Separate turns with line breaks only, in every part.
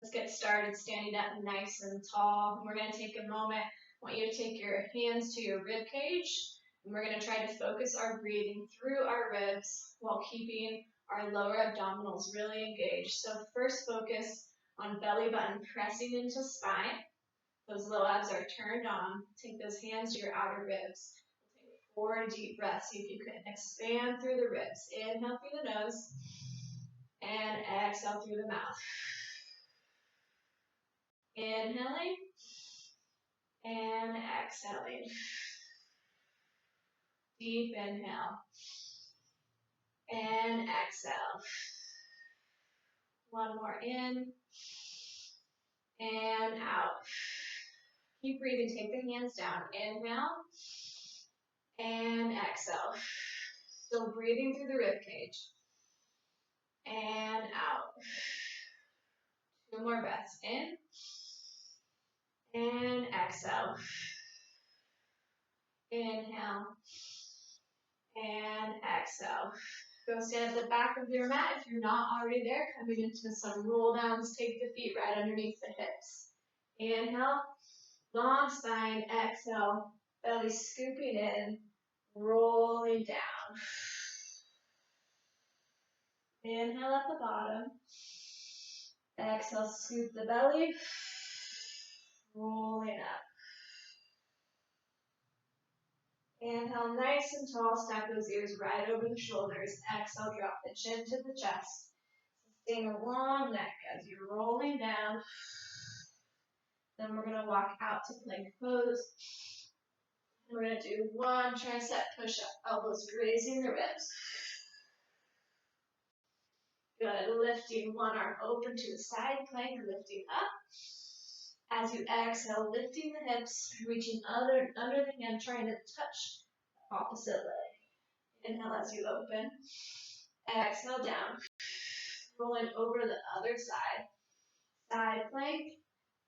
Let's get started standing up nice and tall. We're going to take a moment. I want you to take your hands to your rib cage, and we're going to try to focus our breathing through our ribs while keeping our lower abdominals really engaged. So first focus on belly button pressing into spine. Those low abs are turned on. Take those hands to your outer ribs. Take 4 deep breaths. See if you can expand through the ribs. Inhale through the nose and exhale through the mouth. Inhaling and exhaling. Deep inhale and exhale. One more in and out. Keep breathing. Take the hands down. Inhale and exhale. Still breathing through the rib cage. And out. 2 more breaths. In and exhale. Inhale and exhale. Go stand at the back of your mat if you're not already there. Coming into some roll downs. Take the feet right underneath the hips. Inhale, long spine. Exhale, belly scooping in, rolling down. Inhale at the bottom. Exhale, scoop the belly, rolling up. Inhale, nice and tall, stack those ears right over the shoulders. Exhale, drop the chin to the chest. Sustain a long neck as you're rolling down. Then we're going to walk out to plank pose. And we're going to do 1 tricep push-up, elbows grazing the ribs. Good, lifting one arm open to the side plank, lifting up. As you exhale, lifting the hips, reaching under the hand, trying to touch the opposite leg. Inhale as you open. Exhale down. Rolling over to the other side. Side plank.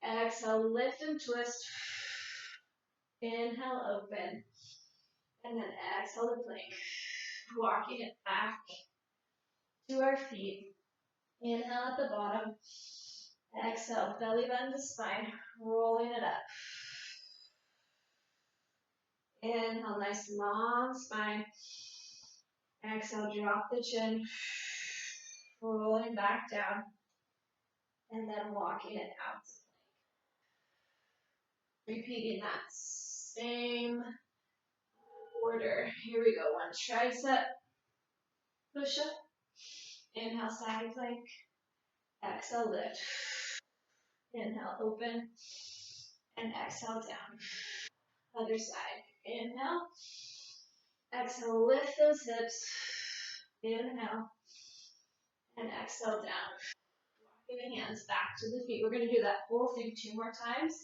Exhale, lift and twist. Inhale, open. And then exhale to plank. Walking it back to our feet. Inhale at the bottom. Exhale, belly button to spine, rolling it up. Inhale, nice long spine. Exhale, drop the chin, rolling back down, and then walking it out. Repeating that same order. Here we go. 1 tricep push-up. Inhale, side plank. Exhale, lift. Inhale, open, and exhale down. Other side. Inhale. Exhale, lift those hips. Inhale, and exhale down. Walking the hands back to the feet. We're going to do that whole thing 2 more times.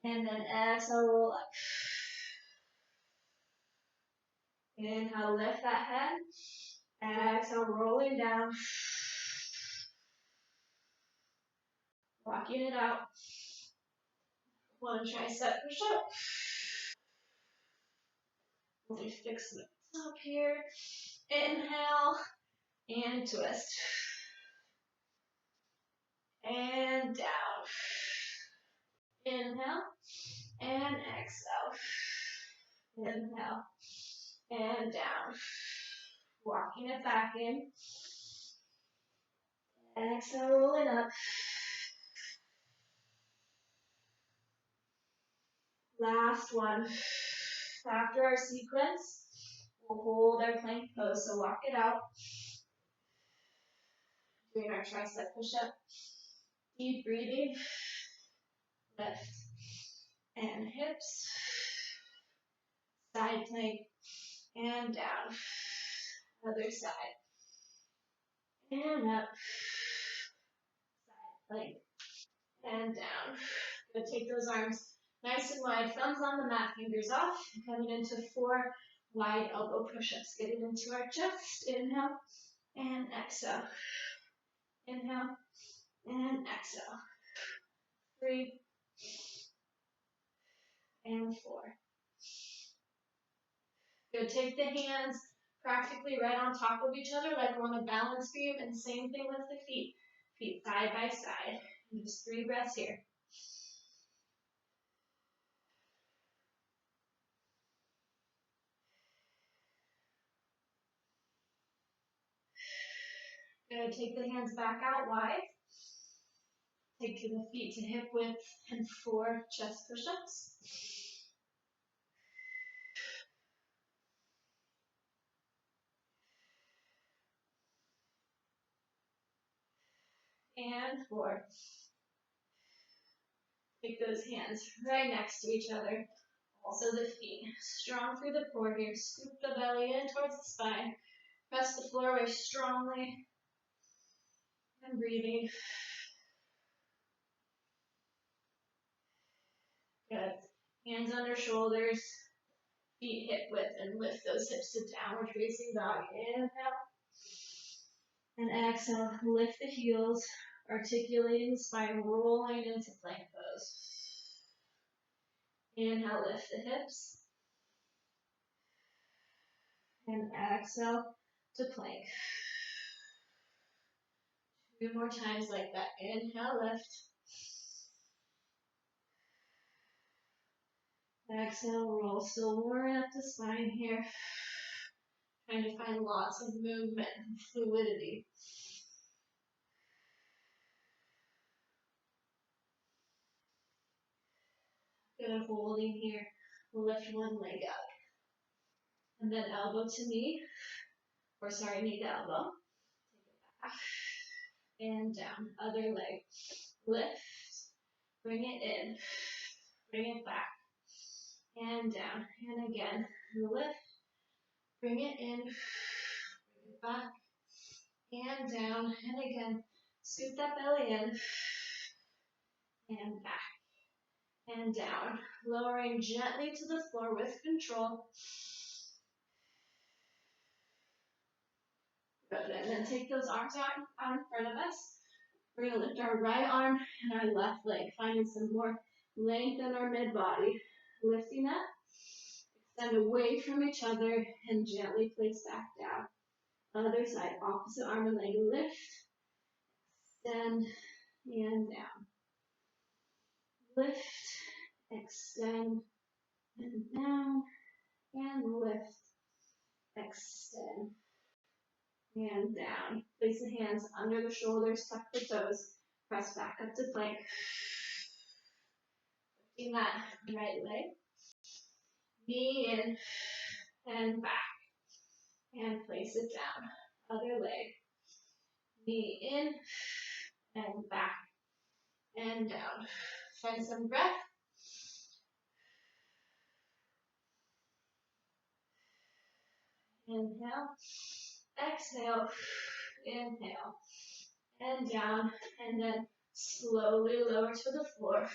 And then exhale, roll up. Inhale, lift that head. Exhale, rolling down. Walking it out. 1 tricep push-up. We'll just fix the top here. Inhale and twist. And down. Inhale and exhale. Inhale and down. Walking it back in. Exhale, rolling up. Last one. After our sequence, we'll hold our plank pose, so walk it out. Doing our tricep push-up. Deep breathing. Lift. And hips. Side plank. And down. Other side. And up. Side plank. And down. Gonna take those arms nice and wide, thumbs on the mat, fingers off. Coming into 4 wide elbow push-ups. Getting into our chest. Inhale and exhale. Inhale and exhale. 3 and 4. Good. Take the hands practically right on top of each other like we're on a balance beam, and same thing with the feet. Feet side by side. And just 3 breaths here. Good. Take the hands back out wide. Take the feet to hip width and 4 chest push-ups. And 4. Take those hands right next to each other. Also the feet. Strong through the core here. Scoop the belly in towards the spine. Press the floor away strongly. And breathing. Good. Hands under shoulders. Feet hip width and lift those hips to downward facing dog. Inhale. And exhale. Lift the heels. Articulating the spine. Rolling into plank pose. Inhale. Lift the hips. And exhale to plank. 2 more times like that. Inhale, lift. Exhale, roll. Still warming up the spine here. Trying to find lots of movement and fluidity. Good, holding here. Lift one leg up. And then elbow to knee. Or sorry, knee to elbow. Take it back. And down. Other leg. Lift. Bring it in. Bring it back. And down. And again. Lift. Bring it in. Bring it back. And down. And again. Scoop that belly in. And back. And down. Lowering gently to the floor with control. Good. And then take those arms out in front of us. We're going to lift our right arm and our left leg, finding some more length in our mid-body. Lifting up, extend away from each other, and gently place back down. Other side, opposite arm and leg, lift, extend, and down. Lift, extend, and down, and lift, extend, and down. Place the hands under the shoulders, tuck the toes, press back up to plank. Lifting that right leg, knee in and back, and place it down. Other leg, knee in and back and down. Find some breath. Inhale, exhale, inhale, and down, and then slowly lower to the floor.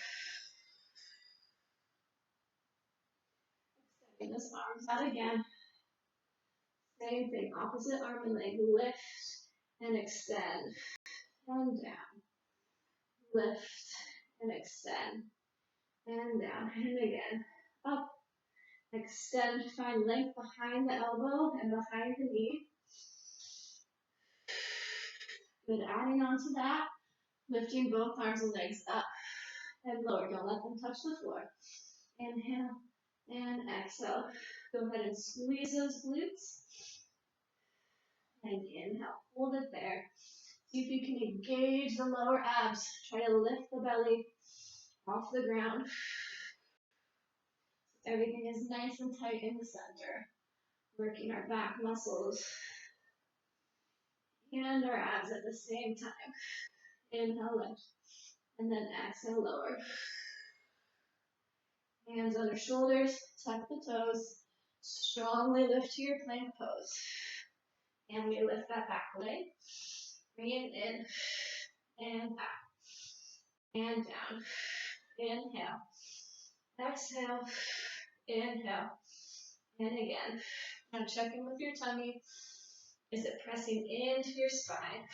Extending those arms out again. Same thing, opposite arm and leg, lift and extend, and down. Lift and extend, and down, and again, up. Extend, find length behind the elbow and behind the knee. Good, adding on to that, lifting both arms and legs up and lower. Don't let them touch the floor. Inhale and exhale. Go ahead and squeeze those glutes. And inhale, hold it there. See if you can engage the lower abs. Try to lift the belly off the ground. Everything is nice and tight in the center. Working our back muscles and our abs at the same time. Inhale, lift. And then exhale, lower. Hands under shoulders, tuck the toes. Strongly lift to your plank pose. And we lift that back leg. Bring it in and back and down. Inhale. Exhale. Inhale. And again. Now check in with your tummy. Is it pressing into your spine?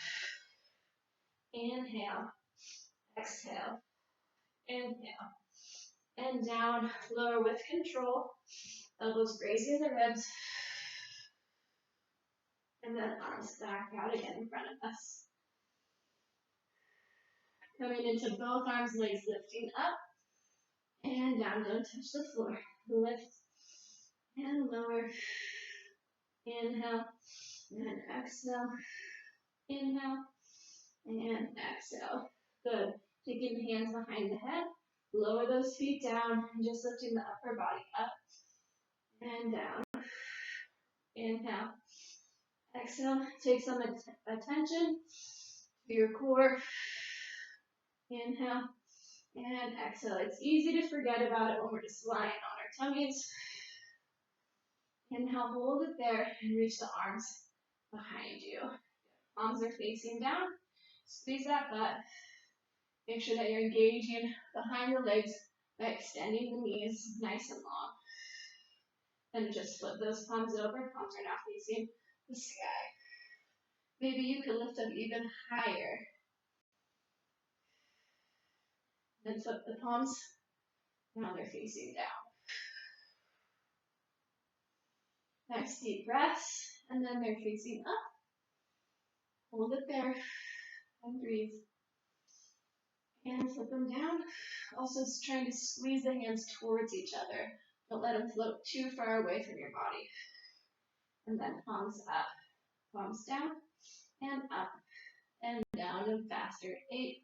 Inhale. Exhale. Inhale. And down. Lower with control. Elbows grazing the ribs. And then arms back out again in front of us. Coming into both arms, legs lifting up and down. Don't touch the floor. Lift and lower. Inhale and exhale. Inhale and exhale. Good. Taking the hands behind the head. Lower those feet down and just lifting the upper body up and down. Inhale. Exhale. Take some attention to your core. Inhale and exhale. It's easy to forget about it when we're just lying on our tummies. Inhale, hold it there and reach the arms behind you. Palms are facing down. Squeeze that butt. Make sure that you're engaging behind the legs by extending the knees nice and long. Then just flip those palms over. Palms are now facing the sky. Maybe you can lift them even higher. Then flip the palms. Now they're facing down. Next, deep breaths. And then they're facing up. Hold it there. And breathe. And flip them down. Also trying to squeeze the hands towards each other. Don't let them float too far away from your body. And then palms up, palms down, and up, and down, and faster. 8,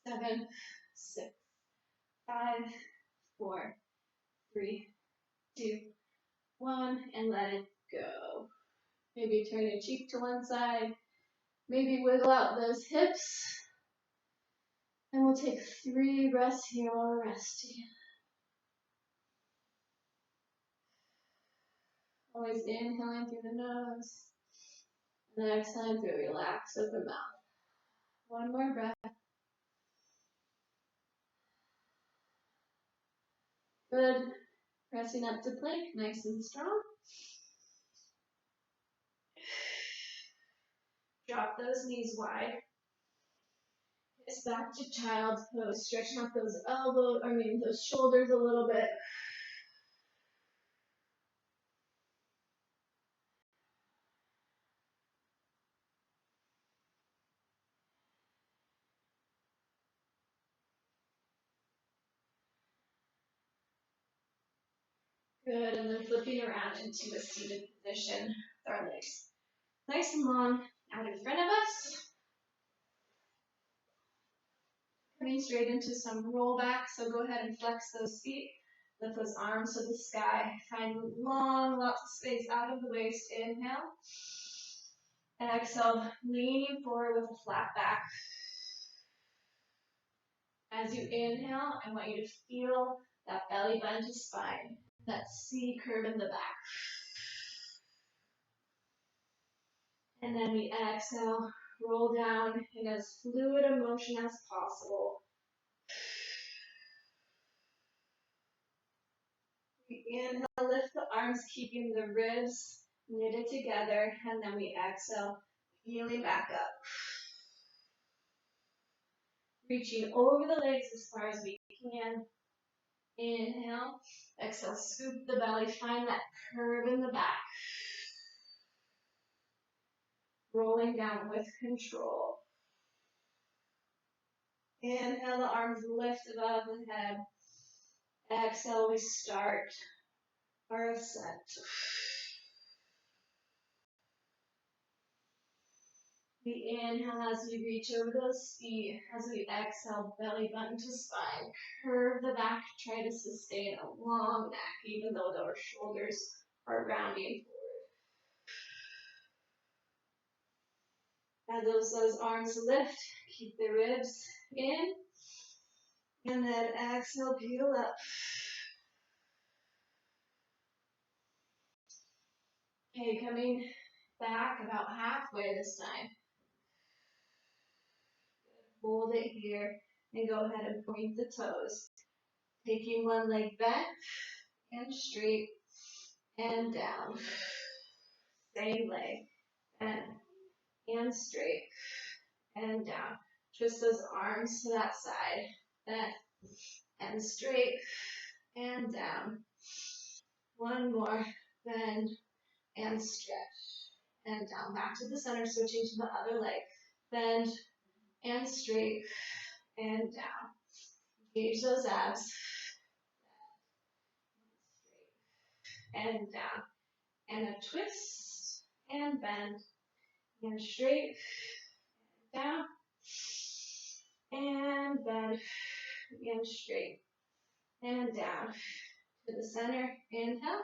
7, 6, 5, 4, 3, 2, 1, and let it go. Maybe turn your cheek to one side. Maybe wiggle out those hips. And we'll take 3 breaths here while we're resting. Always inhaling through the nose. And then exhaling through, relax open mouth. One more breath. Good. Pressing up to plank, nice and strong. Drop those knees wide. It's back to child's pose. Stretching out those those shoulders a little bit. Good, and then flipping around into a seated position with our legs nice and long out in front of us. Coming straight into some roll back, so go ahead and flex those feet. Lift those arms to the sky. Find long, lots of space out of the waist. Inhale. Exhale, leaning forward with a flat back. As you inhale, I want you to feel that belly button to spine, that C curve in the back. And then we exhale, roll down in as fluid a motion as possible. We inhale, lift the arms, keeping the ribs knitted together, and then we exhale, heeling back up. Reaching over the legs as far as we can. Inhale, exhale, scoop the belly, find that curve in the back. Rolling down with control. Inhale, the arms lift above the head. Exhale, we start our ascent. We inhale as we reach over those feet. As we exhale, belly button to spine. Curve the back, try to sustain a long neck, even though our shoulders are rounding forward. As those arms lift, keep the ribs in. And then exhale, peel up. Okay, coming back about halfway this time. Hold it here and go ahead and point the toes. Taking one leg bent and straight and down. Same leg, bent and straight and down. Twist those arms to that side, bent and straight and down. One more, bend and stretch and down. Back to the center, switching to the other leg. Bend and straight and down. Engage those abs. And down. And a twist and bend. And straight, down, and bend, and straight, and down. To the center, inhale.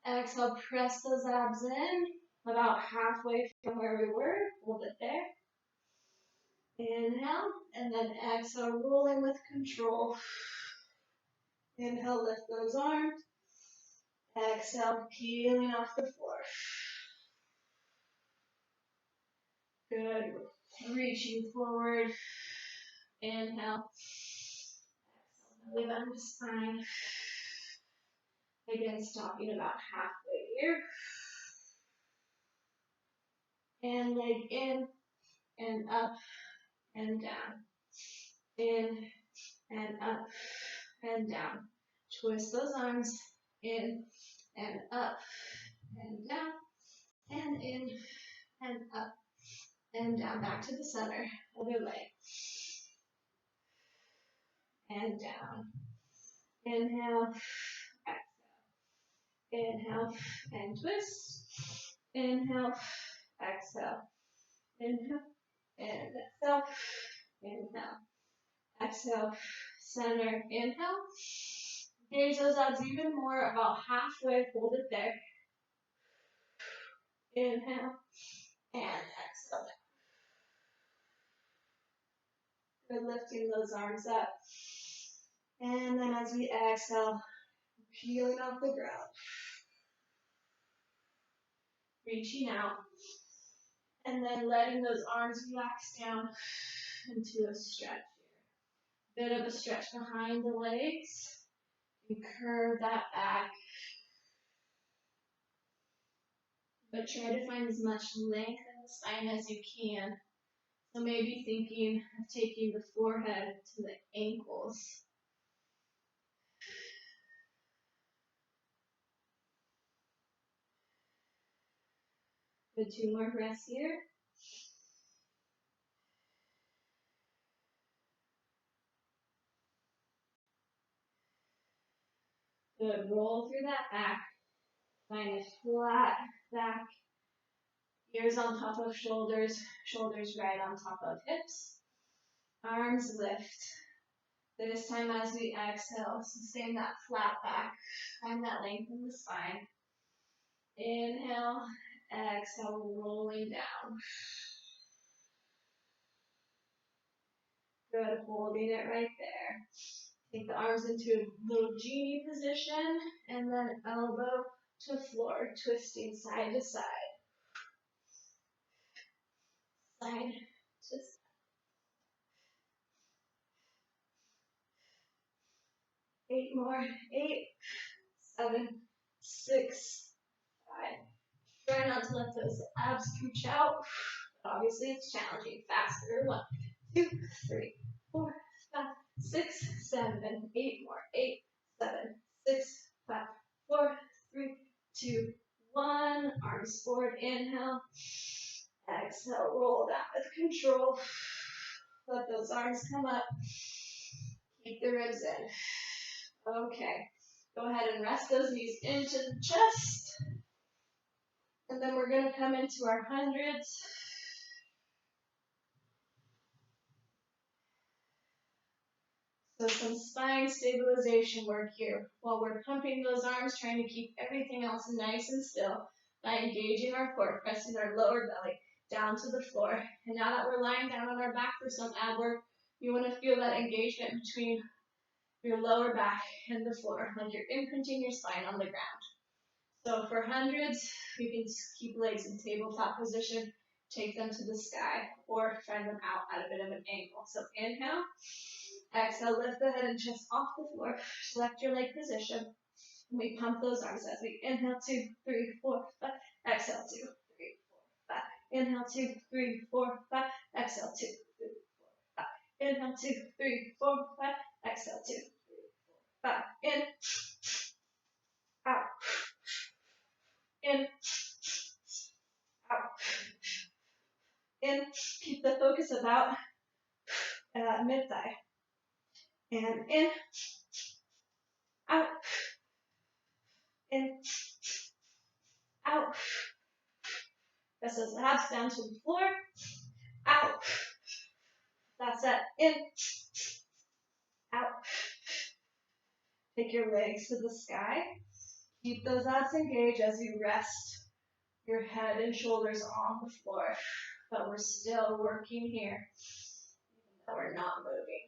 Exhale, press those abs in, about halfway from where we were. Hold it there. Inhale, and then exhale, rolling with control. Inhale, lift those arms. Exhale, peeling off the floor. Good. Reaching forward. Inhale. Exhale, bend the spine. Again, stopping about halfway here. And leg in and up and down. In and up and down. Twist those arms in and up and down and in and up and down. Back to the center. Other leg. And down. Inhale. Inhale and twist. Inhale. Exhale. Inhale and exhale. Inhale. Exhale. Center. Inhale. Engage those abs even more, about halfway. Hold it there. Inhale and exhale. Good, lifting those arms up. And then as we exhale, peeling off the ground. Reaching out. And then letting those arms relax down into a stretch here. Bit of a stretch behind the legs. And curve that back. But try to find as much length in the spine as you can. So maybe thinking of taking the forehead to the ankles. Good, 2 more breaths here. Good, roll through that back. Find a flat back. Ears on top of shoulders, shoulders right on top of hips. Arms lift. This time as we exhale, sustain that flat back. Find that length in the spine. Inhale, exhale, rolling down. Good, holding it right there. Take the arms into a little genie position, and then elbow to floor, twisting side to side. Side to side. 8 more. 8, 7, 6, 5. Try not to let those abs reach out. Obviously, it's challenging. Faster. 1, 2, 3, 4, 5, 6, 7, 8 more. 8, 7, 6, 5, 4, 3, 2, 1. Arms forward. Inhale. Exhale. Roll down with control. Let those arms come up. Keep the ribs in. Okay. Go ahead and rest those knees into the chest. And then we're going to come into our hundreds. So some spine stabilization work here. While we're pumping those arms, trying to keep everything else nice and still by engaging our core, pressing our lower belly down to the floor. And now that we're lying down on our back for some ab work, you want to feel that engagement between your lower back and the floor, like you're imprinting your spine on the ground. So for hundreds, you can keep legs in tabletop position, take them to the sky, or find them out at a bit of an angle. So inhale, exhale, lift the head and chest off the floor, select your leg position. We pump those arms as we inhale, 2, 3, 4, 5, exhale, 2, 3, 4, 5. Inhale, 2, 3, 4, 5, exhale, 2, 3, 4, 5. Inhale, 2, 3, 4, 5, exhale, 2, 3, 4, 5. In, out. In, out. In, keep the focus about mid-thigh. And in, out, in, out. Press those abs down to the floor. Out. That's it. In, out. Take your legs to the sky. Keep those abs engaged as you rest your head and shoulders on the floor. But we're still working here. But we're not moving.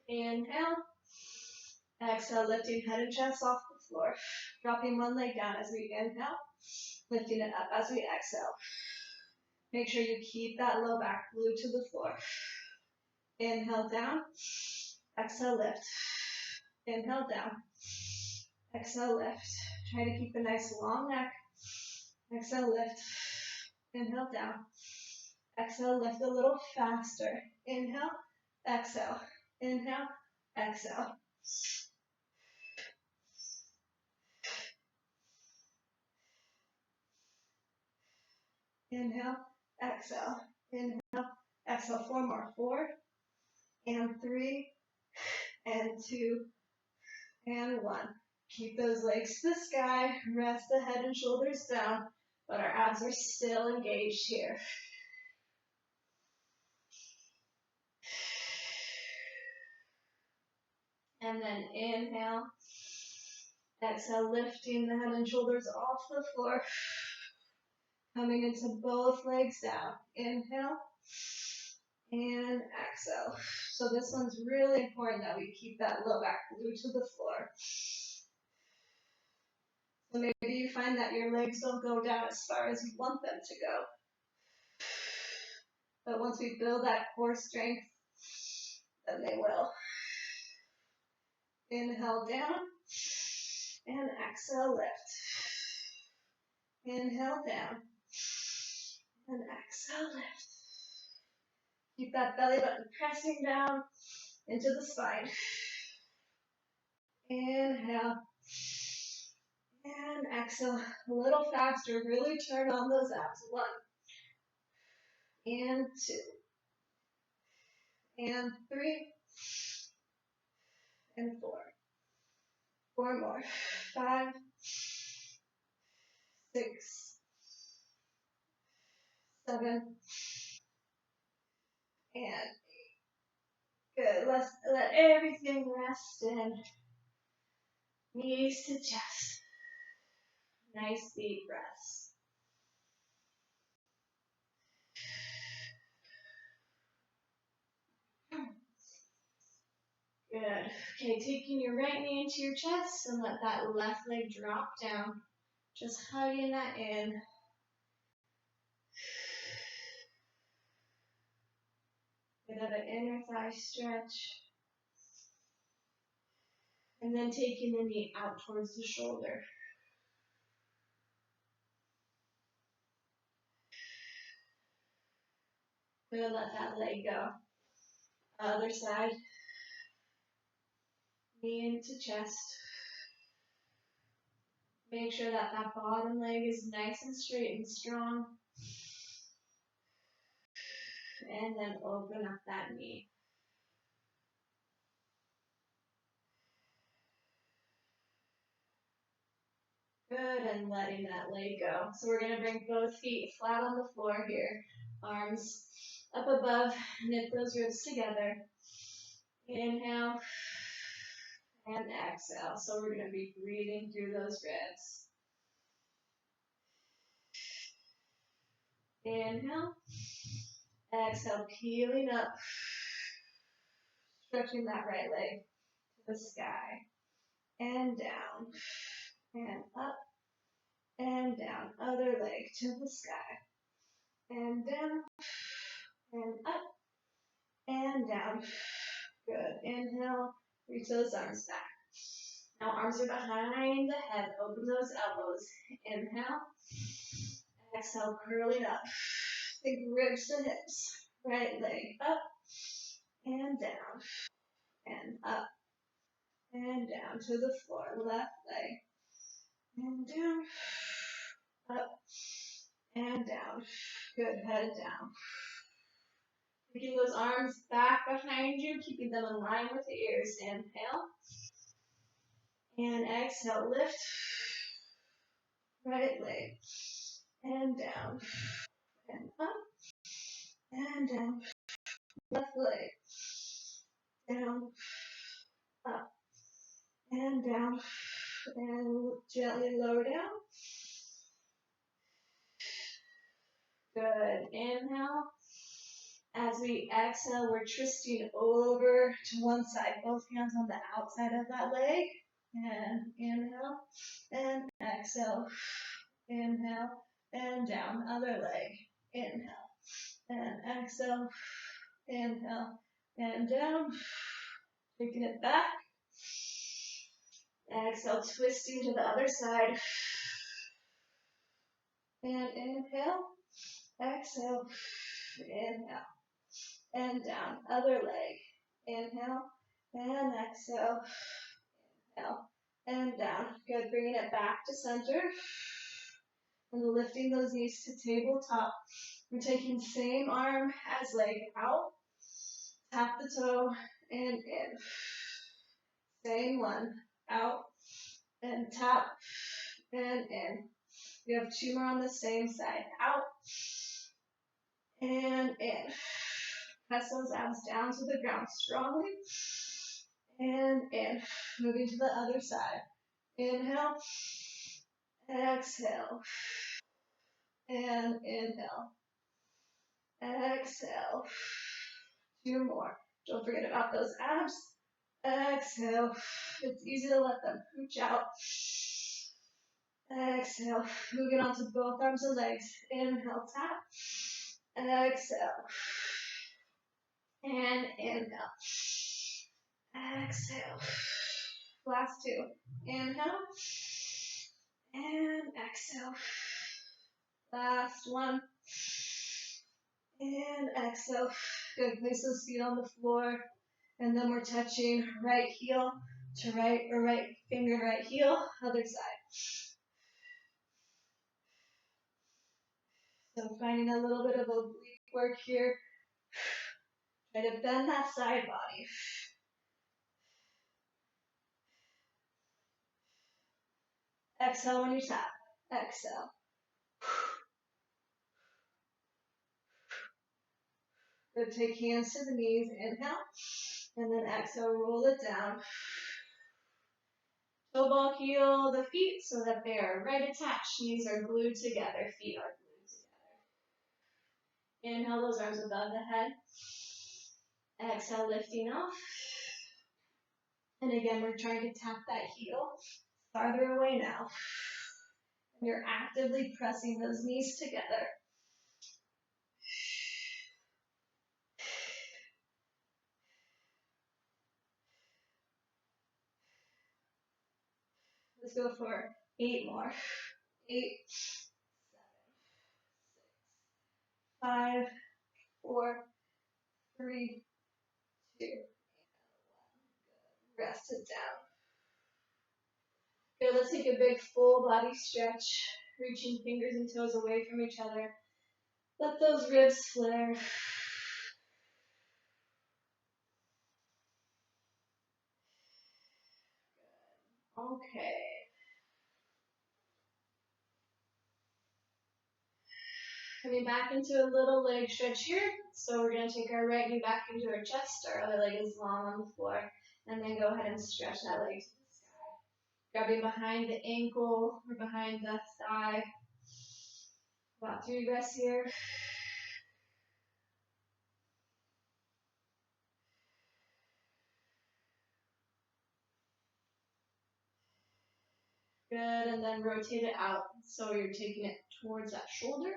Inhale. Exhale, lifting head and chest off the floor. Dropping one leg down as we inhale. Lifting it up as we exhale. Make sure you keep that low back glued to the floor. Inhale down. Exhale, lift. Inhale down. Exhale, lift. Try to keep a nice long neck. Exhale, lift. Inhale down. Exhale, lift a little faster. Inhale, exhale. Inhale, exhale. Inhale, exhale. Inhale, exhale. 4 more. 4 and 3 and 2 and 1. Keep those legs to the sky. Rest the head and shoulders down, but our abs are still engaged here. And then inhale. Exhale, lifting the head and shoulders off the floor. Coming into both legs down. Inhale. And exhale. So this one's really important that we keep that low back glued to the floor. So maybe you find that your legs don't go down as far as you want them to go. But once we build that core strength, then they will. Inhale down. And exhale, lift. Inhale down. And exhale, lift. Keep that belly button pressing down into the spine. Inhale. And exhale. A little faster. Really turn on those abs. 1. And 2. And 3. And 4. 4 more. 5. 6. 7. And 8. Good. Let everything rest in. Knees to chest. Nice deep breaths. Good. Okay, taking your right knee into your chest and let that left leg drop down. Just hugging that in. Bit of an inner thigh stretch. And then taking the knee out towards the shoulder. Good, let that leg go. Other side. Knee into chest. Make sure that that bottom leg is nice and straight and strong. And then open up that knee. Good, and letting that leg go. So we're going to bring both feet flat on the floor here. Arms up above, knit those ribs together. Inhale and exhale. So we're going to be breathing through those ribs. Inhale. Exhale, peeling up. Stretching that right leg to the sky. And down. And up. And down. Other leg to the sky. And down. And up. And down. Good. Inhale. Reach those arms back. Now arms are behind the head. Open those elbows. Inhale. Exhale, curling up. Think ribs to hips. Right leg up. And down. And up. And down to the floor. Left leg. And down. Up. and down. Good, head down. Taking those arms back behind you, keeping them in line with the ears. Inhale. And exhale, lift. Right leg. And down. And up. And down. Left leg. Down. Up. And down. And gently lower down. Good. Inhale. As we exhale, we're twisting over to one side. Both hands on the outside of that leg. And inhale. And exhale. Inhale. And down. Other leg. Inhale. And exhale. Inhale. And down. Taking it back. Exhale, twisting to the other side. And inhale. Exhale. Inhale. And down. Other leg. Inhale. And exhale. Inhale. And down. Good. Bringing it back to center. And lifting those knees to tabletop. We're taking same arm as leg out. Tap the toe and in. Same one. Out. And tap and in. We have two more on the same side. Out and in. Press those abs down to the ground strongly. And in. Moving to the other side. Inhale. Exhale. And inhale. Exhale. Two more. Don't forget about those abs. Exhale. It's easy to let them pooch out. Exhale. Moving on to both arms and legs. Inhale, tap. Exhale. And inhale. Exhale. Last two. Inhale. And exhale. Last one. And exhale. Good. Place those feet on the floor. And then we're touching right heel to right, or right finger, right heel, other side. So finding a little bit of oblique work here. Try to bend that side body. Exhale when you tap. Exhale. Good. Take hands to the knees. Inhale. And then exhale. Roll it down. Toe ball heel the feet so that they are right attached. Knees are glued together. Feet are glued together. Inhale those arms above the head. Exhale, lifting off. And again, we're trying to tap that heel farther away now. And you're actively pressing those knees together. Let's go for 8 more. 8, 7, 6, 5, 4, 3, 2, 1. Rest it down. Good, let's take a big full body stretch, reaching fingers and toes away from each other. Let those ribs flare. Okay. Coming back into a little leg stretch here. So we're going to take our right knee back into our chest. Our other leg is long on the floor. And then go ahead and stretch that leg to the sky. Grabbing behind the ankle or behind the thigh. About 3 breaths here. Good, and then rotate it out. So you're taking it towards that shoulder.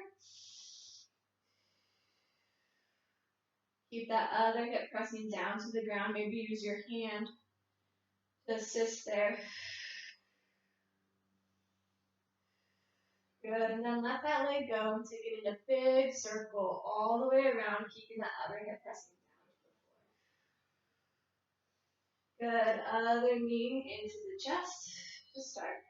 Keep that other hip pressing down to the ground. Maybe use your hand to assist there. Good, and then let that leg go and take it in a big circle all the way around, keeping that other hip pressing down to the floor. Good, other knee into the chest to start.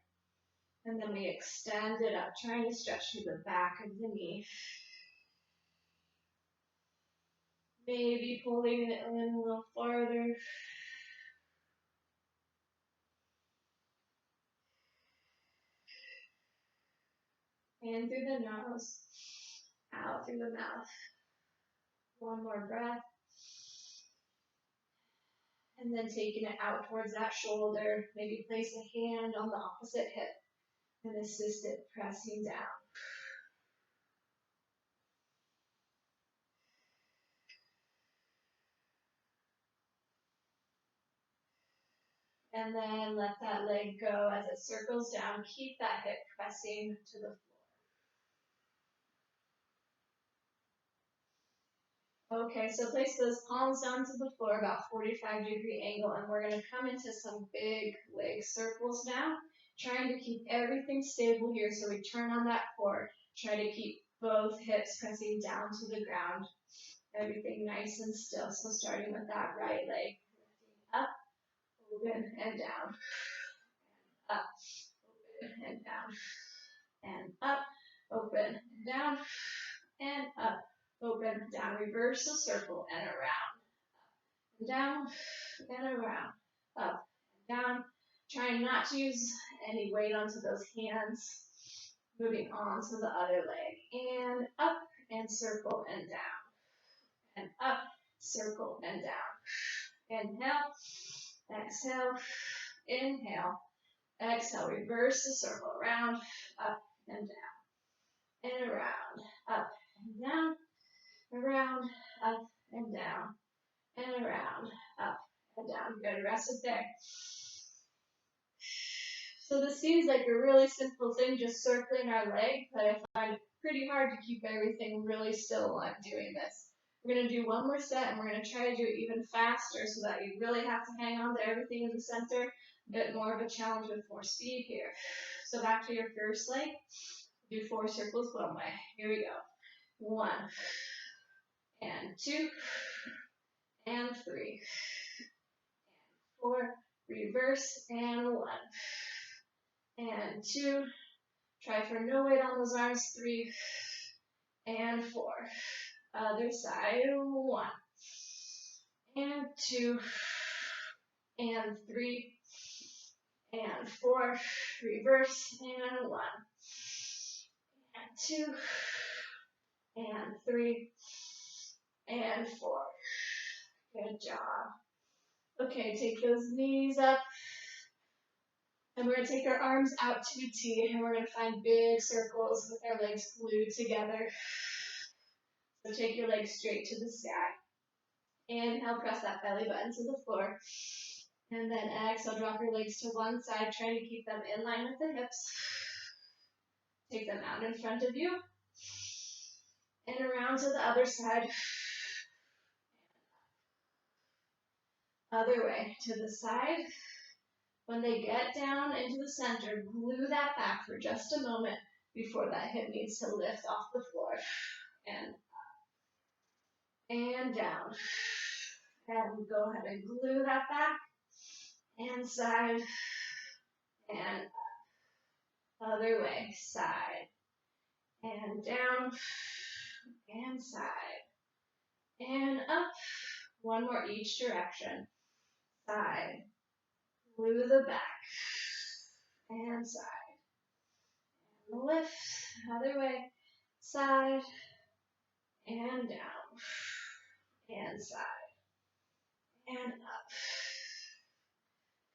And then we extend it up, trying to stretch through the back of the knee. Maybe pulling it in a little farther. In through the nose, out through the mouth. One more breath. And then taking it out towards that shoulder. Maybe place a hand on the opposite hip and assist it pressing down. And then let that leg go as it circles down. Keep that hip pressing to the floor. Okay, so place those palms down to the floor, about 45-degree angle, and we're going to come into some big leg circles now, trying to keep everything stable here. So we turn on that core, try to keep both hips pressing down to the ground, everything nice and still. So starting with that right leg, up, open, and down, up, open, and down, and up, open, and down, and up, open, down, reverse the circle, and around, and down, and around, up, and down, trying not to use any weight onto those hands, moving on to the other leg, and up, and circle, and down, and up, circle, and down, inhale, exhale, inhale, exhale, reverse the circle, around, up, and down, and around, up, and down, around, up, and down, and around, up, and down. Good, rest it there. So this seems like a really simple thing, just circling our leg, but I find it pretty hard to keep everything really still while I'm doing this. We're going to do one more set, and we're going to try to do it even faster so that you really have to hang on to everything in the center. A bit more of a challenge with more speed here. So back to your first leg. Do 4 circles one way. Here we go. 1, and 2, and 3, 4, reverse, and 1, and 2, try for no weight on those arms, 3, and 4, other side, 1, and 2, and 3, and 4, reverse, and 1, and 2, and 3, and 4. Good job. Okay, take those knees up. And we're going to take our arms out to a T, and we're going to find big circles with our legs glued together. So take your legs straight to the sky. Inhale, press that belly button to the floor. And then exhale, drop your legs to one side, trying to keep them in line with the hips. Take them out in front of you. And around to the other side. Other way, to the side. When they get down into the center, glue that back for just a moment before that hip needs to lift off the floor. And down. And go ahead and glue that back. And side. And up. Other way. Side. And down. And side. And up. One more each direction. Side. Glue the back. And side. And lift. Other way. Side. And down. And side. And up.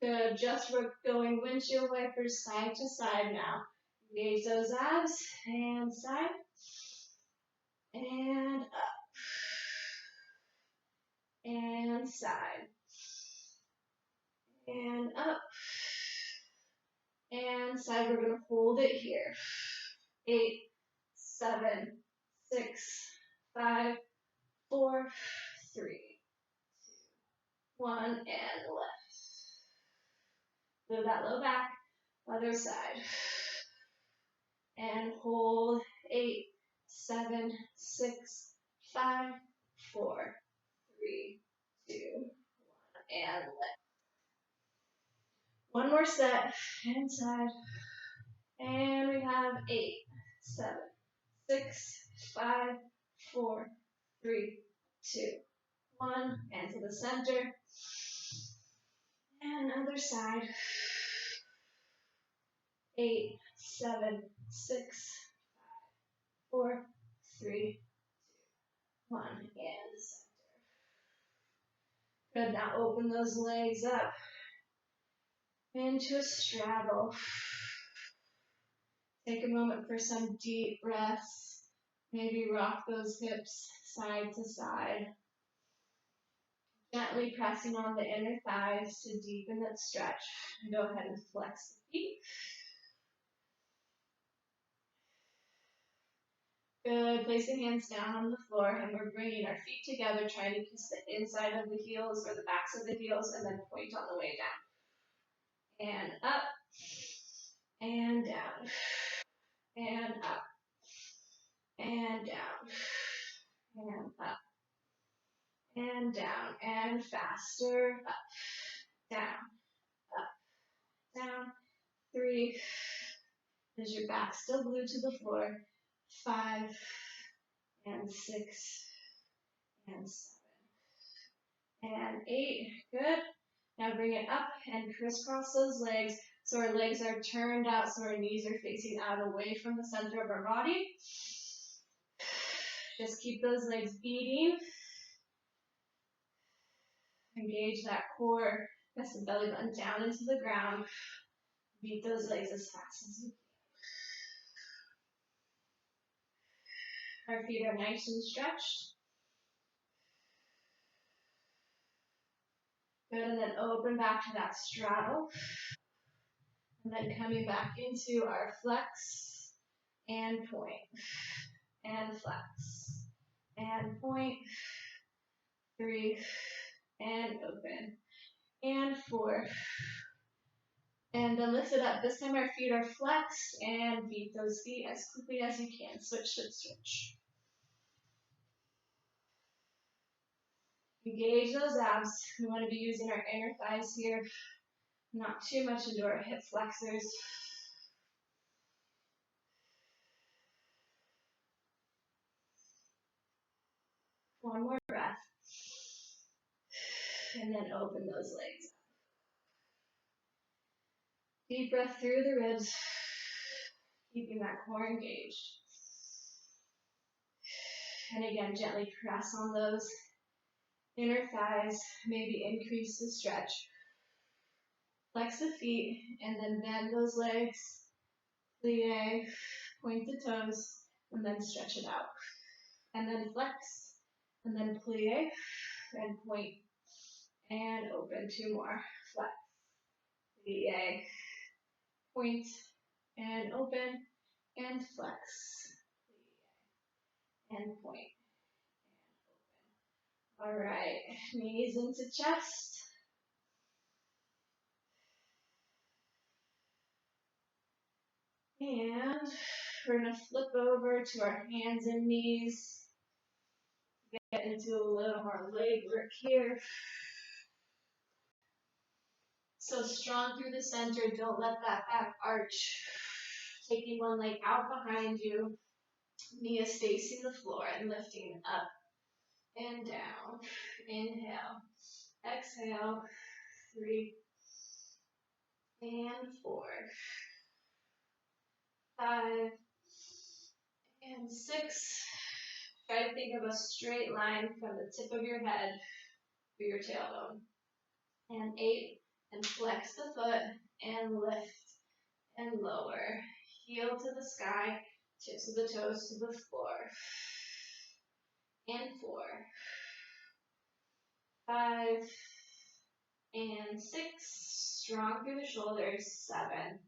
Good. Just we're going windshield wipers side to side now. Engage those abs. And side. And up. And side. And up. And side. We're going to hold it here. 8, 7, 6, 5, 4, 3, 2, 1, and lift. Move that low back. Other side. And hold. 8, 7, 6, 5, 4, 3, 2, 1, and lift. One more set. And side. And we have 8, 7, 6, 5, 4, 3, 2, 1. And to the center. And other side. 8, 7, 6, 4, 3, 1. And the center. Good. Now open those legs up into a straddle. Take a moment for some deep breaths. Maybe rock those hips side to side. Gently pressing on the inner thighs to deepen that stretch. And go ahead and flex the feet. Good. Place the hands down on the floor, and we're bringing our feet together, trying to kiss the inside of the heels or the backs of the heels, and then point on the way down. And up. And down. And up. And down. And up. And down. And faster. Up. Down. Up. Down. 3. Is your back still glued to the floor? 5. And 6. And 7. And 8. Good. Now bring it up and crisscross those legs so our legs are turned out, so our knees are facing out away from the center of our body. Just keep those legs beating. Engage that core. Press the belly button down into the ground. Beat those legs as fast as you can. Our feet are nice and stretched. Good, and then open back to that straddle. And then coming back into our flex and point. And flex. And point. 3. And open. And 4. And then lift it up. This time our feet are flexed, and beat those feet as quickly as you can. Switch, switch, switch. Engage those abs. We want to be using our inner thighs here, not too much into our hip flexors. One more breath. And then open those legs. Deep breath through the ribs, keeping that core engaged. And again, gently press on those inner thighs, maybe increase the stretch. Flex the feet, and then bend those legs, plie, point the toes, and then stretch it out. And then flex, and then plie, and point, and open. 2 more. Flex, plie, point, and open, and flex, plie, and point. All right, knees into chest. And we're going to flip over to our hands and knees. Get into a little more leg work here. So strong through the center. Don't let that back arch. Taking one leg out behind you. Knee is facing the floor and lifting up and down. Inhale. Exhale. 3 and 4. 5 and 6. Try to think of a straight line from the tip of your head to your tailbone. And 8, and flex the foot and lift and lower. Heel to the sky, tips of the toes to the floor. And 4, 5, and 6. Strong through the shoulders. 7.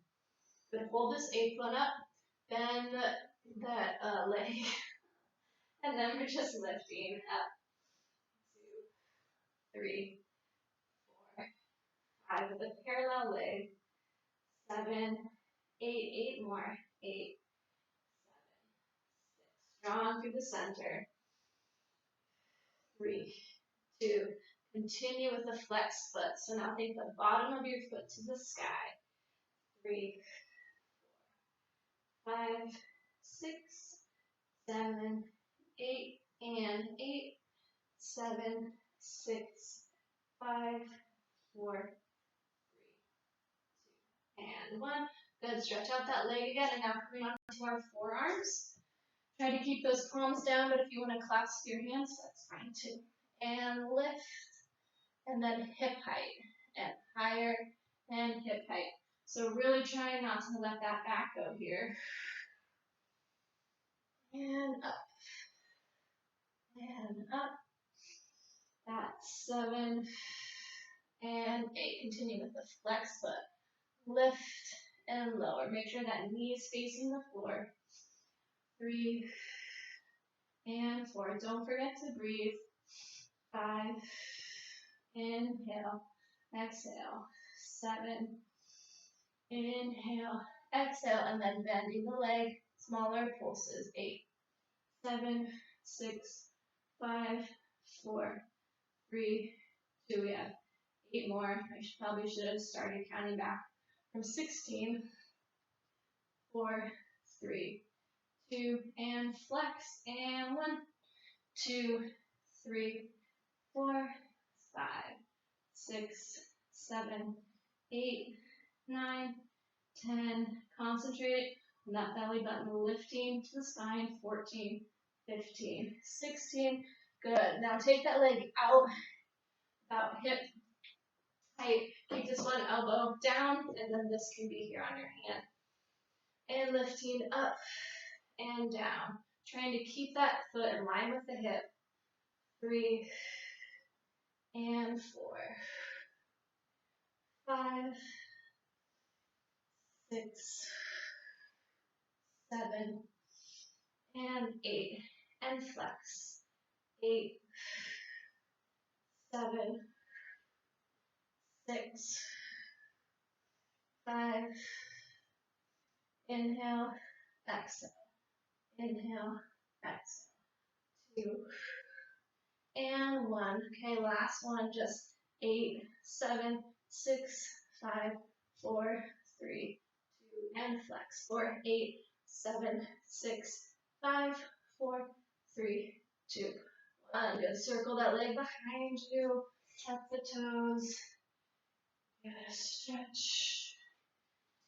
Good. Hold this 8th one up. Bend that leg. And then we're just lifting up. 2, 3, 4, 5 with a parallel leg. 7, 8, 8 more. 8, 7, 6. Strong through the center. 3, 2. Continue with the flex foot. So now take the bottom of your foot to the sky. 3, 5, 6, 7, 8, and 8, 7, 6, 5, 4, 3, 2, and 1. Good. Stretch out that leg again, and now coming on to our forearms. Try to keep those palms down, but if you want to clasp your hands, that's fine too. And lift, and then hip height, and higher, and hip height. So really try not to let that back go here. And up, and up. That's 7, and 8. Continue with the flex foot. Lift and lower. Make sure that knee is facing the floor. 3, and 4. Don't forget to breathe. 5, inhale, exhale. 7, inhale, exhale, and then bending the leg, smaller pulses. 8, 7, 6, 5, 4, 3, 2. We have 8 more. I probably should have started counting back from 16. 4, 3, 2, and flex. And 1, 2, 3, 4, 5, 6, 7, 8, 9, 10. Concentrate on that belly button lifting to the spine. 14, 15, 16. Good. Now take that leg out, about hip height. Keep this one elbow down, and then this can be here on your hand. And lifting up and down. Trying to keep that foot in line with the hip. 3, and 4, 5, 6, 7, and 8, and flex. 8, 7, 6, 5, inhale, exhale, inhale, exhale. 2, and 1. Okay, last one, just 8, 7, 6, 5, 4, 3, 2, and flex. 4, 8, 7, 6, 5, 4, 3, 2, 1. Good. Circle that leg behind you. Tuck the toes. Good. Stretch.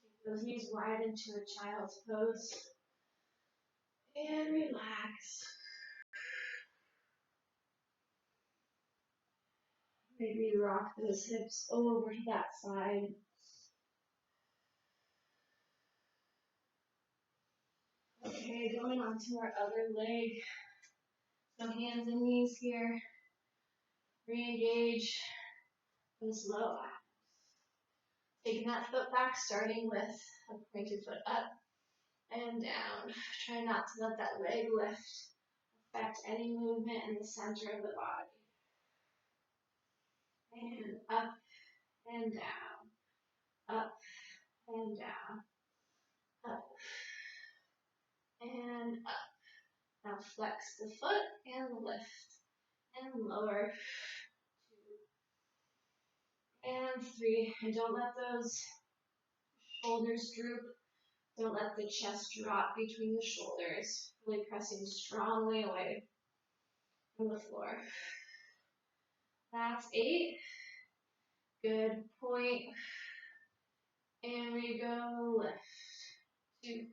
Take those knees wide into a child's pose. And relax. Maybe rock those hips over to that side. Okay, going on to our other leg. So hands and knees here. Re-engage those low abs. Taking that foot back, starting with a pointed foot up and down. Try not to let that leg lift affect any movement in the center of the body. And up and down. Up and down. Up and up. Now flex the foot and lift and lower. 2 and 3. And don't let those shoulders droop. Don't let the chest drop between the shoulders. Really pressing strongly away from the floor. That's 8. Good point. And we go lift. 2,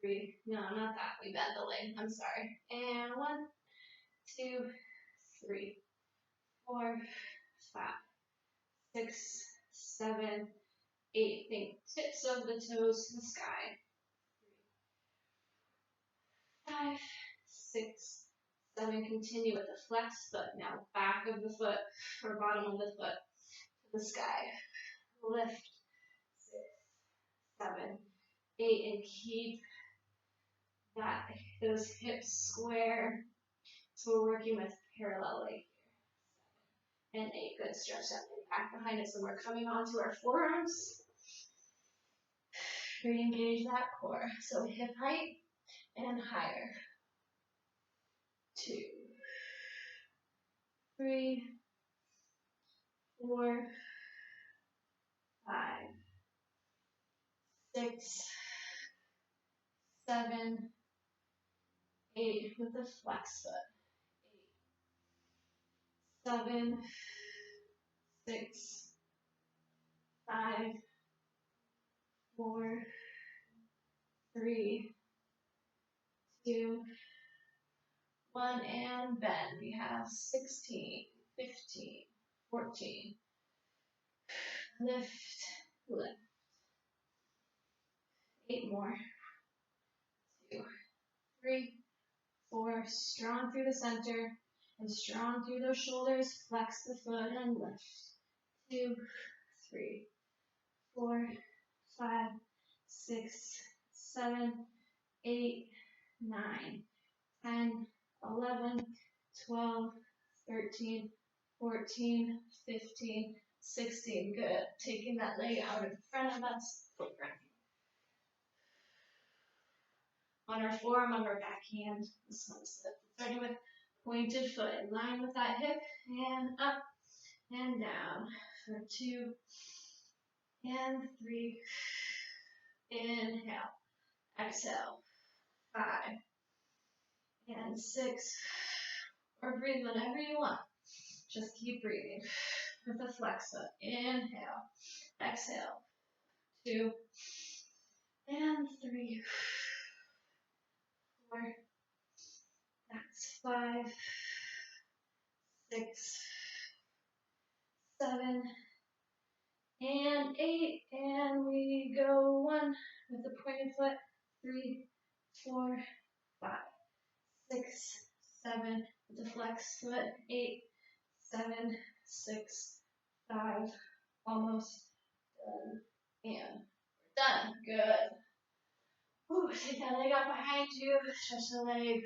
3. No, not that. We bent the leg. I'm sorry. And 1, 2, 3, 4, 5, 6, 7, 8. Think tips of the toes to the sky. 5, 6, 7. Continue with the flex foot. Now back of the foot or bottom of the foot to the sky. Lift. 6, 7, 8, and keep those hips square. So we're working with parallel leg here. 7 and 8. Good. Stretch that leg back behind us, and we're coming onto our forearms. Re-engage that core. So hip height and higher. 2, 3, 4, 5, 6, 7, 8 with the flex foot. 8, 7, 6, 5, 4, 3, 2, 1, and bend. We have 16, 15, 14. Lift, lift. 8 more. 2, 3, 4. Strong through the center and strong through those shoulders. Flex the foot and lift. 2, 3, 4, 5, 6, 7, 8, 9, 10, 11, 12, 13, 14, 15, 16. Good. Taking that leg out in front of us. On our forearm of our backhand. This one's starting with pointed foot in line with that hip, and up and down for 2 and 3. Inhale, exhale, 5 and 6, or breathe whenever you want. Just keep breathing with the flex foot. Inhale, exhale, 2 and 3, 4, that's 5, 6, 7, and 8, and we go 1 with the pointed foot, 3, 4, 5, 6, 7 with the flex foot, 8, 7, 6, 5, almost done, and we're done. Good. Ooh, take that leg up behind you, stretch the leg,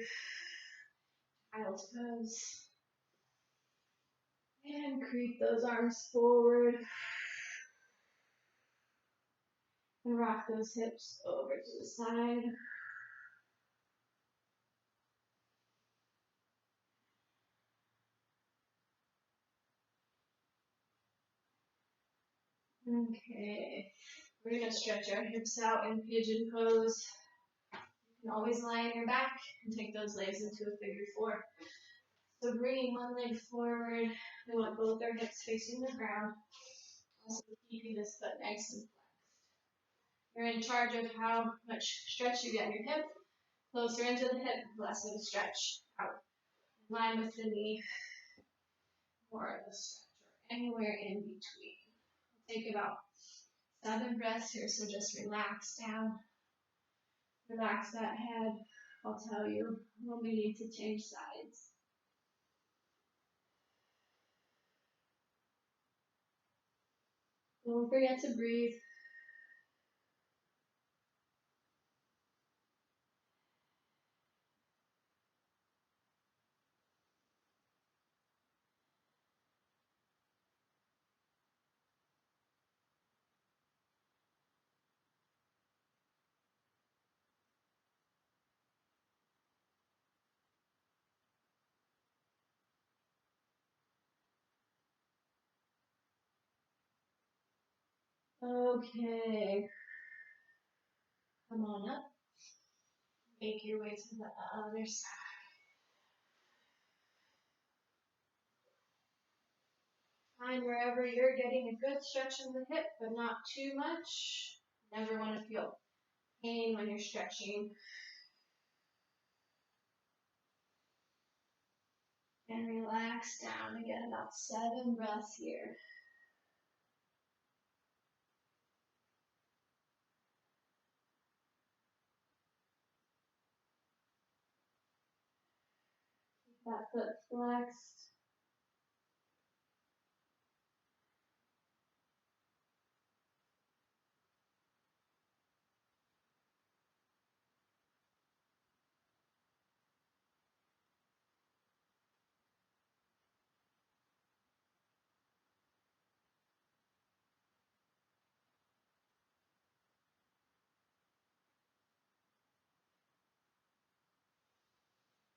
child's pose, and creep those arms forward, and rock those hips over to the side. Okay, we're going to stretch our hips out in pigeon pose. You can always lie on your back and take those legs into a figure 4. So bringing one leg forward, we want both our hips facing the ground. Also keeping this foot nice and flexed. You're in charge of how much stretch you get in your hip. Closer into the hip, less of a stretch out. In line with the knee, more of a stretch, or anywhere in between. Take about 7 breaths here, so just relax down. Relax that head. I'll tell you when we need to change sides. Don't forget to breathe. Okay. Come on up. Make your way to the other side. Find wherever you're getting a good stretch in the hip, but not too much. Never want to feel pain when you're stretching. And relax down again, about 7 breaths here. Keep that foot flexed.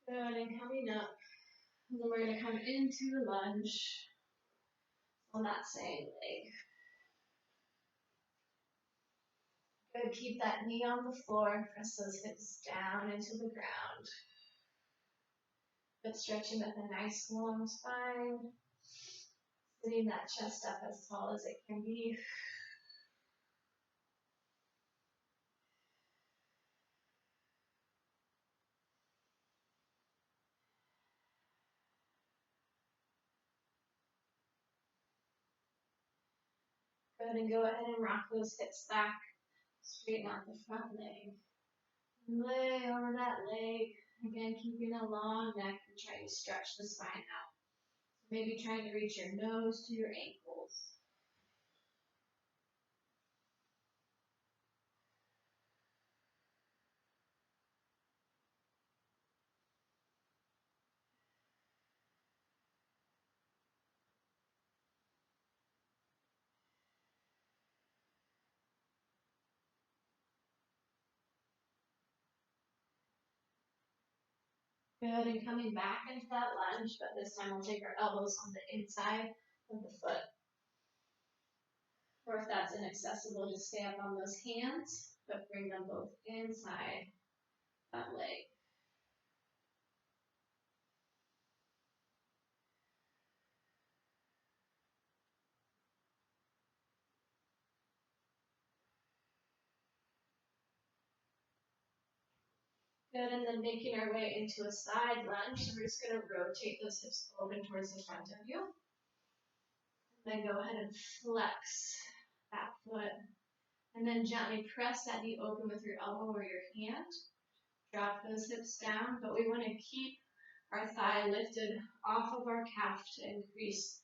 Good, and coming up, then we're going to come into lunge on that same leg. Good, keep that knee on the floor, press those hips down into the ground. But stretching with a nice long spine, sitting that chest up as tall as it can be. Good, and go ahead and rock those hips back, straighten out the front leg. Lay over that leg, again keeping a long neck and trying to stretch the spine out. Maybe trying to reach your nose to your ankles. Good, and coming back into that lunge, but this time we'll take our elbows on the inside of the foot. Or if that's inaccessible, just stay up on those hands, but bring them both inside that leg. Good, and then making our way into a side lunge. So we're just going to rotate those hips open towards the front of you. Then go ahead and flex that foot. And then gently press that knee open with your elbow or your hand. Drop those hips down, but we want to keep our thigh lifted off of our calf to increase.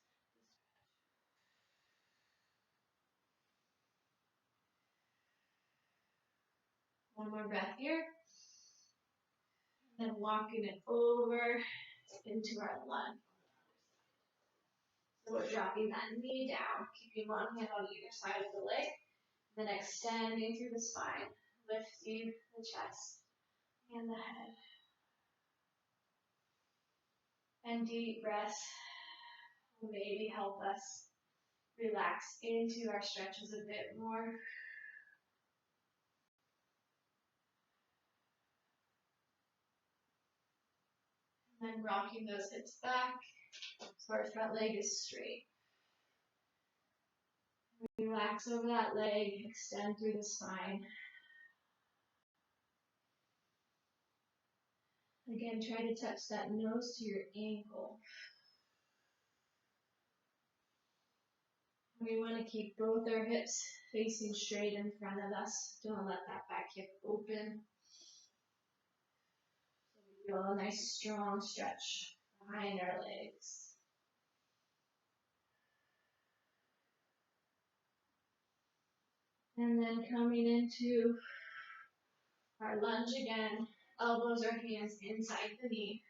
One more breath here. Then walking it over into our lunge. So we're dropping that knee down, keeping one hand on either side of the leg, then extending through the spine, lifting the chest and the head. And deep breaths will maybe help us relax into our stretches a bit more. And then rocking those hips back so our front leg is straight. Relax over that leg, extend through the spine. Again, try to touch that nose to your ankle. We want to keep both our hips facing straight in front of us. Don't let that back hip open. So we feel a nice strong stretch behind our legs. And then coming into our lunge again, elbows or hands inside the knee.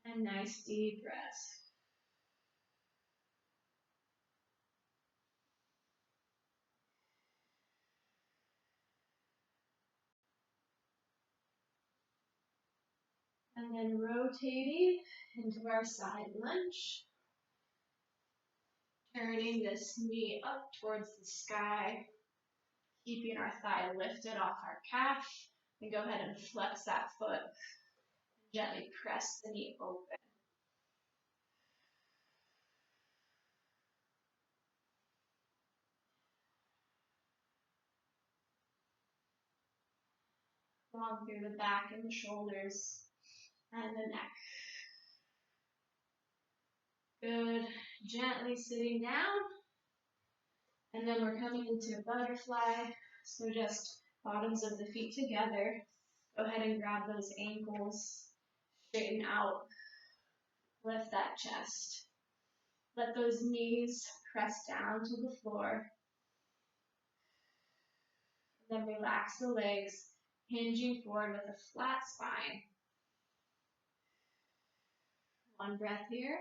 And nice deep breaths. And then rotating into our side lunge. Turning this knee up towards the sky. Keeping our thigh lifted off our calf. And go ahead and flex that foot. Gently press the knee open. Long through the back and the shoulders and the neck. Good. Gently sitting down. And then we're coming into a butterfly. So just bottoms of the feet together. Go ahead and grab those ankles. Straighten out. Lift that chest. Let those knees press down to the floor. Then relax the legs, hinging forward with a flat spine. One breath here.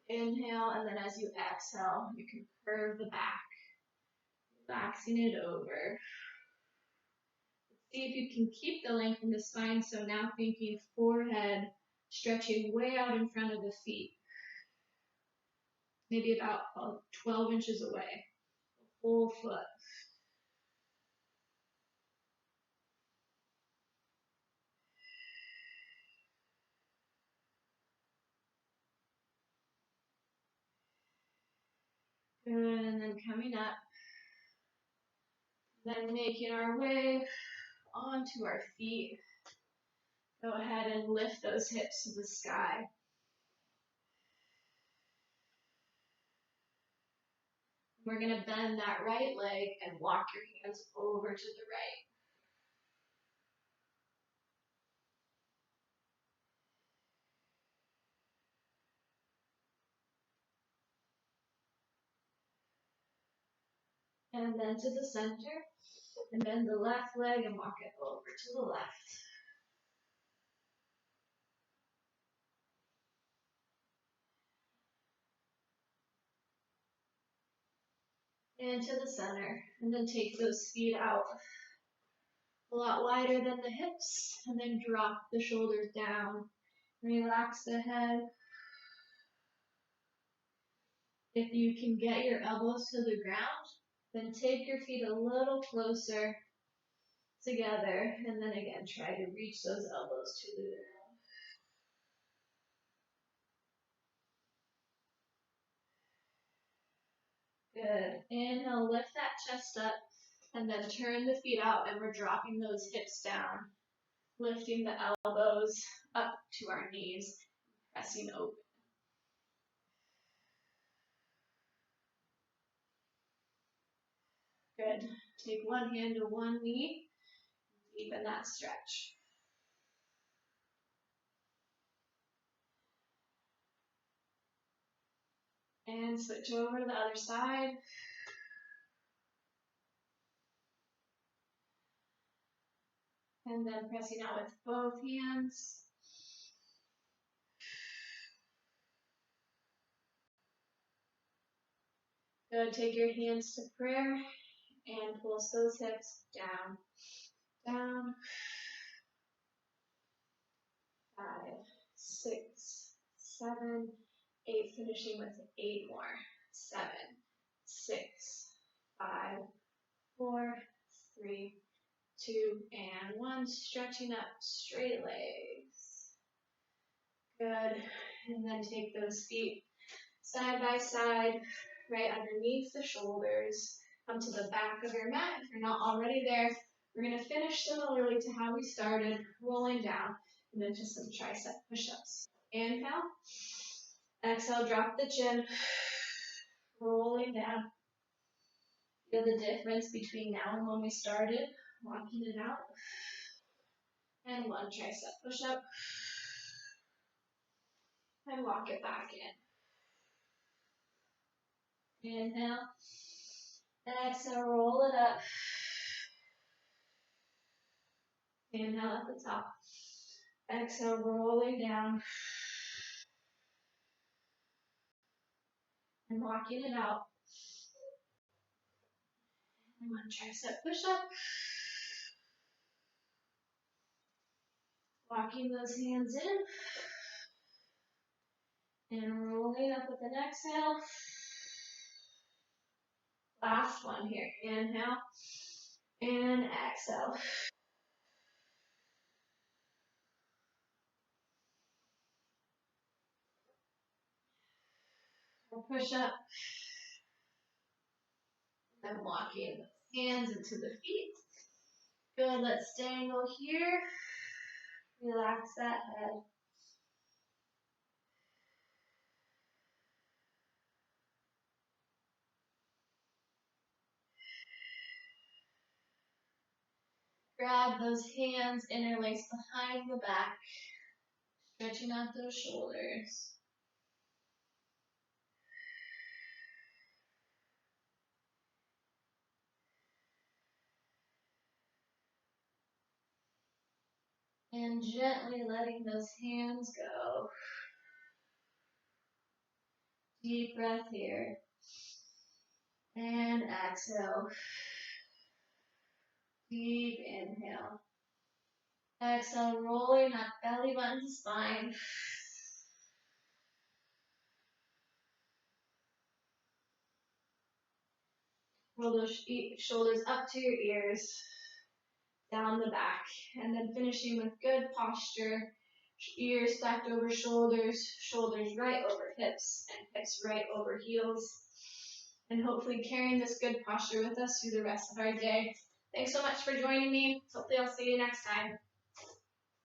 Inhale, and then as you exhale, you can curve the back, relaxing it over. See if you can keep the length in the spine. So now thinking forehead Stretching way out in front of the feet, maybe about 12 inches away, full foot. Good, and then coming up, then making our way onto our feet. Go ahead and lift those hips to the sky. We're going to bend that right leg and walk your hands over to the right. And then to the center. And bend the left leg and walk it over to the left. And to the center. And then take those feet out a lot wider than the hips. And then drop the shoulders down. Relax the head. If you can get your elbows to the ground, then take your feet a little closer together. And then again, try to reach those elbows to the ground. Good. Inhale, lift that chest up. And then turn the feet out, and we're dropping those hips down. Lifting the elbows up to our knees, pressing open. Good. Take one hand to one knee, deepen that stretch. And switch over to the other side. And then pressing out with both hands. Good. Take your hands to prayer and pulse those hips down, down. 5, 6, 7, 8. Finishing with 8 more. 7, 6, 5, 4, 3, 2, and 1. Stretching up, straight legs. Good. And then take those feet side by side, right underneath the shoulders. Come to the back of your mat. If you're not already there, we're going to finish similarly to how we started, rolling down, and then just some tricep push-ups. Inhale. Exhale, drop the chin. Rolling down. Feel the difference between now and when we started. Walking it out. And one tricep push-up. And walk it back in. Inhale. Exhale, roll it up. Inhale at the top. Exhale, rolling down. And walking it out. And one tricep push-up. Walking those hands in. And rolling up with an exhale. Last one here. Inhale. And exhale. Push up. Then walking hands into the feet. Good. Let's dangle here. Relax that head. Grab those hands, interlace behind the back. Stretching out those shoulders. And gently letting those hands go. Deep breath here. And exhale. Deep inhale. Exhale, rolling that belly button to spine. Roll those shoulders up to your ears, down the back, and then finishing with good posture. Ears stacked over shoulders, shoulders right over hips, and hips right over heels. And hopefully carrying this good posture with us through the rest of our day. Thanks so much for joining me. Hopefully I'll see you next time.